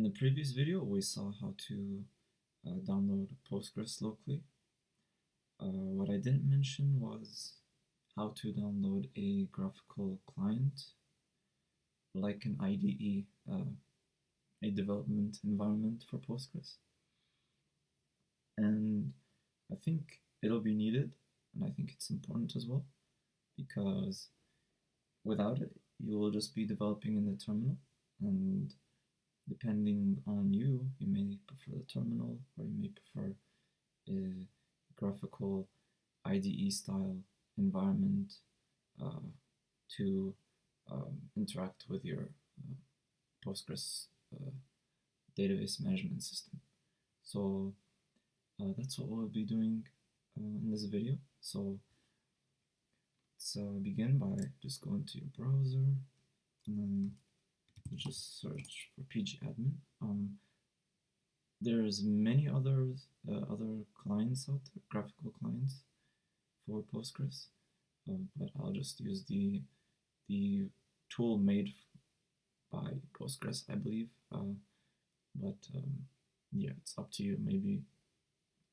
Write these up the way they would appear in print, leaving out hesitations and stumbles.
In the previous video, we saw how to download Postgres locally. What I didn't mention was how to download a graphical client, like an IDE, a development environment for Postgres. And I think it'll be needed, and I think it's important as well, because without it, you will just be developing in the terminal, and depending on you, you may prefer the terminal, or you may prefer a graphical IDE style environment to interact with your Postgres database management system. So that's what we'll be doing in this video. So let's begin by just going to your browser, and then you just search for pgAdmin. There's many other clients out there, graphical clients for Postgres, but I'll just use the tool made by Postgres, I believe. Yeah, it's up to you. Maybe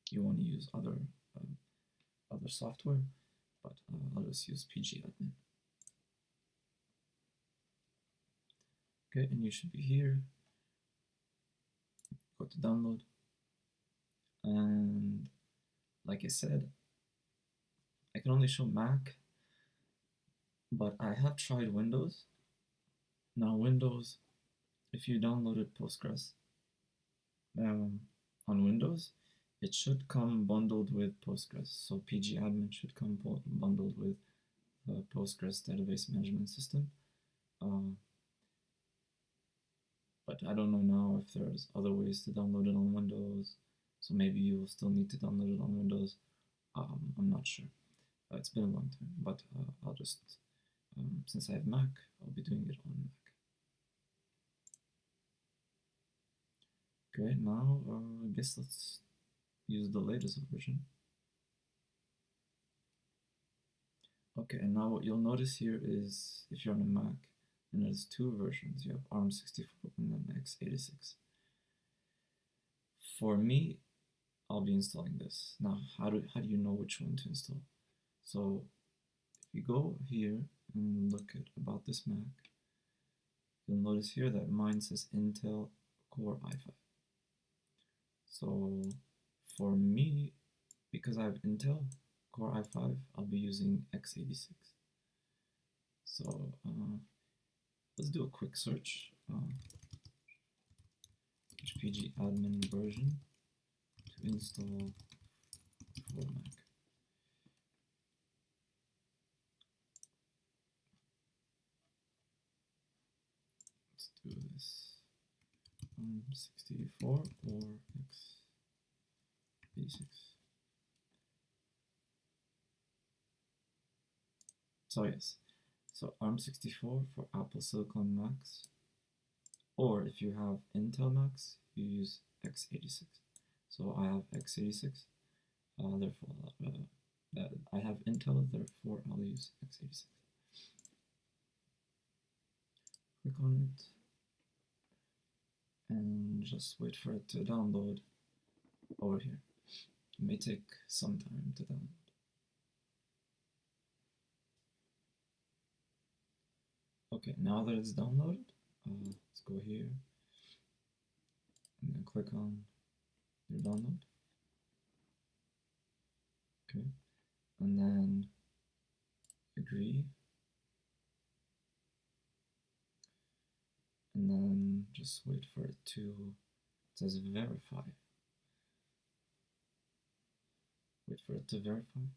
you want to use other software, but I'll just use pgAdmin. Okay, and you should be here. Go to download, and like I said, I can only show Mac, but I have tried Windows. Now Windows, if you downloaded Postgres on Windows, it should come bundled with Postgres. So pgAdmin should come bundled with the Postgres database management system. But I don't know now if there's other ways to download it on Windows, so maybe you will still need to download it on Windows. I'm not sure. It's been a long time, but I'll just, since I have Mac, I'll be doing it on Mac. Okay, now I guess let's use the latest version. Okay, and now what you'll notice here is, if you're on a Mac, and there's two versions. You have ARM64 and then x86. For me, I'll be installing this. Now, how do you know which one to install? So, if you go here and look at about this Mac, you'll notice here that mine says Intel Core i5. So, for me, because I have Intel Core i5, I'll be using x86. So, let's do a quick search. pgAdmin version to install for Mac. Let's do this. 64 or x86. So yes. So ARM64 for Apple Silicon Macs, or if you have Intel Macs, you use x86. So I have x86, therefore I have Intel, therefore I'll use x86. Click on it, and just wait for it to download over here. It may take some time to download. Okay, now that it's downloaded, let's go here and then click on your download. Okay, and then agree, and then just wait for it to, it says verify. Wait for it to verify.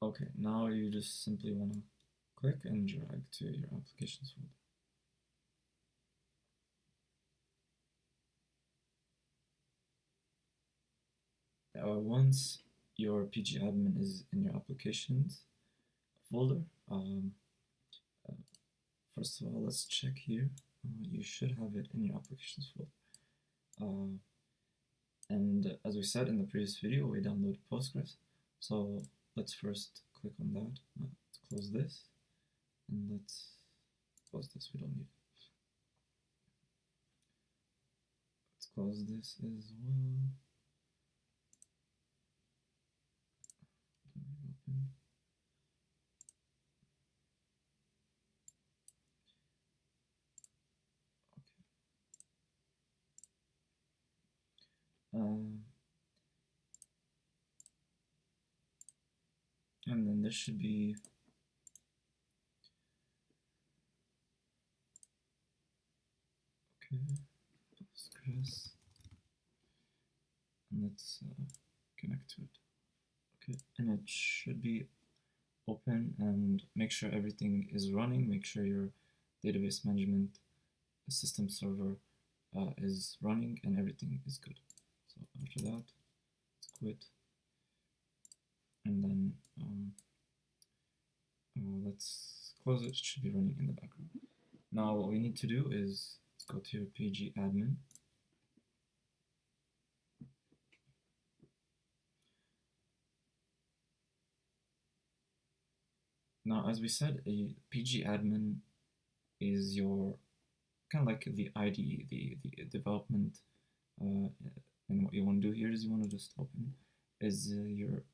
Okay, now you just simply want to click and drag to your applications folder. Once your pgAdmin is in your applications folder, first of all, let's check here. you should have it in your applications folder. And as we said in the previous video, we downloaded Postgres. So let's first click on that. Let's close this, and let's close this. We don't need it. Let's close this as well. And then this should be Postgres, and let's connect to it. Okay, and it should be open, and make sure everything is running. Make sure your database management system server is running and everything is good. So after that, let's quit, and then let's close it. It should be running in the background. Now what we need to do is let's go to your pgAdmin. Now, as we said, a pgAdmin is your kind of like the IDE, the development, and what you want to do here is you want to just open is your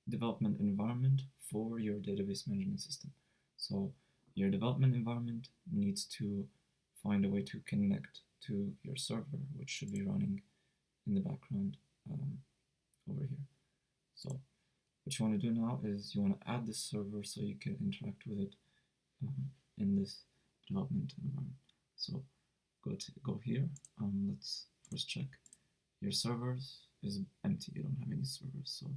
development environment for your database management system. So your development environment needs to find a way to connect to your server, which should be running in the background over here. So what you want to do now is you want to add this server so you can interact with it in this development environment. So go here. Let's first check your servers is empty. You don't have any servers. So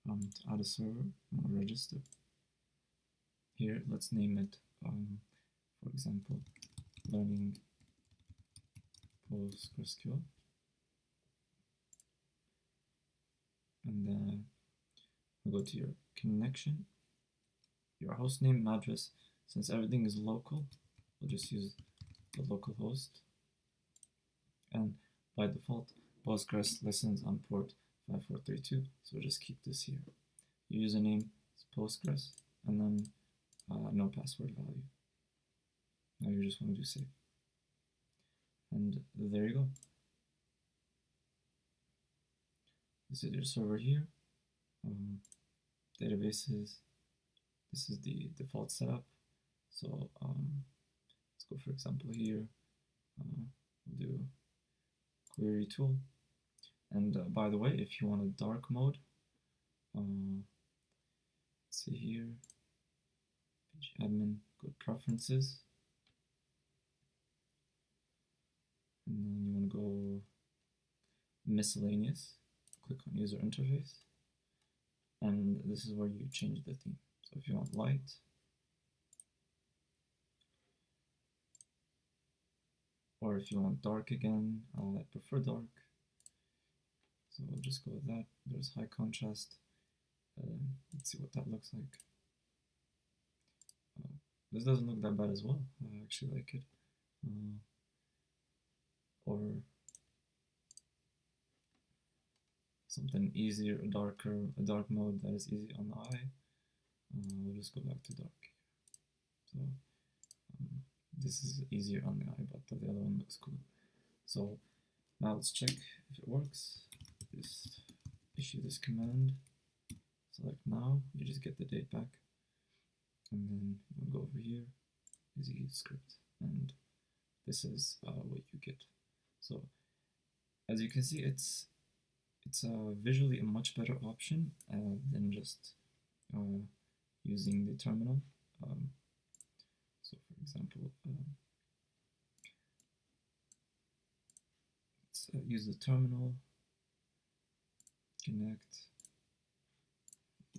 to add a server, you want to register. Here, let's name it, for example, learning PostgreSQL. And then go to your connection, your host name and address. Since everything is local, we'll just use the local host. And by default, Postgres listens on port 5432, so we'll just keep this here. Your username is Postgres, and then no password value. Now you just want to do save. And there you go. This is your server here. Databases, this is the default setup. So let's go, for example, here. We'll do query tool. And by the way, if you want a dark mode, let's see here, pgAdmin, go to preferences. And then you want to go miscellaneous, click on user interface. And this is where you change the theme. So if you want light, or if you want dark again, I prefer dark. So we'll just go with that. There's high contrast. Let's see what that looks like. This doesn't look that bad as well. I actually like it. Or something easier, darker, a dark mode that is easy on the eye. We'll just go back to dark. So this is easier on the eye, but the other one looks cool. So now let's check if it works. Just issue this command, select now, you just get the date back, and then we'll go over here, easy script, and this is what you get. So as you can see, it's visually a much better option than just using the terminal. So for example, let's use the terminal, connect,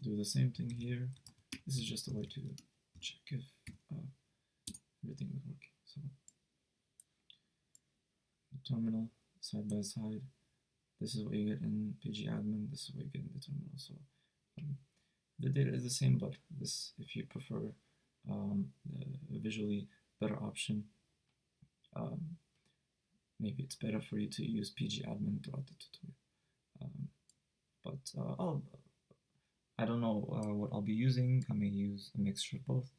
do the same thing here. This is just a way to check if everything is working. So the terminal, side by side, this is what you get in pgAdmin, this is what you get in the terminal. So the data is the same, but this, if you prefer the visually better option, maybe it's better for you to use pgAdmin throughout the tutorial. I don't know what I'll be using. I may use a mixture of both,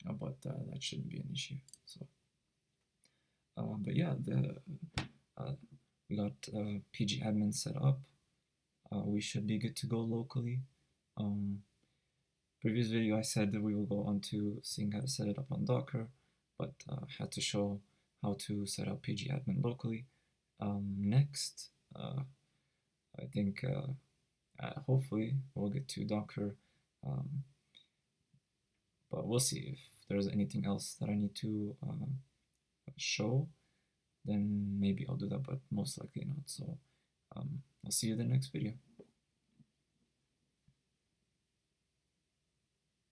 but that shouldn't be an issue. So, but yeah, we got pgAdmin set up. We should be good to go locally. Previous video I said that we will go on to seeing how to set it up on Docker, but had to show how to set up pgAdmin locally. Next, I think hopefully we'll get to Docker, but we'll see if there's anything else that I need to show, then maybe I'll do that, but most likely not. So I'll see you in the next video.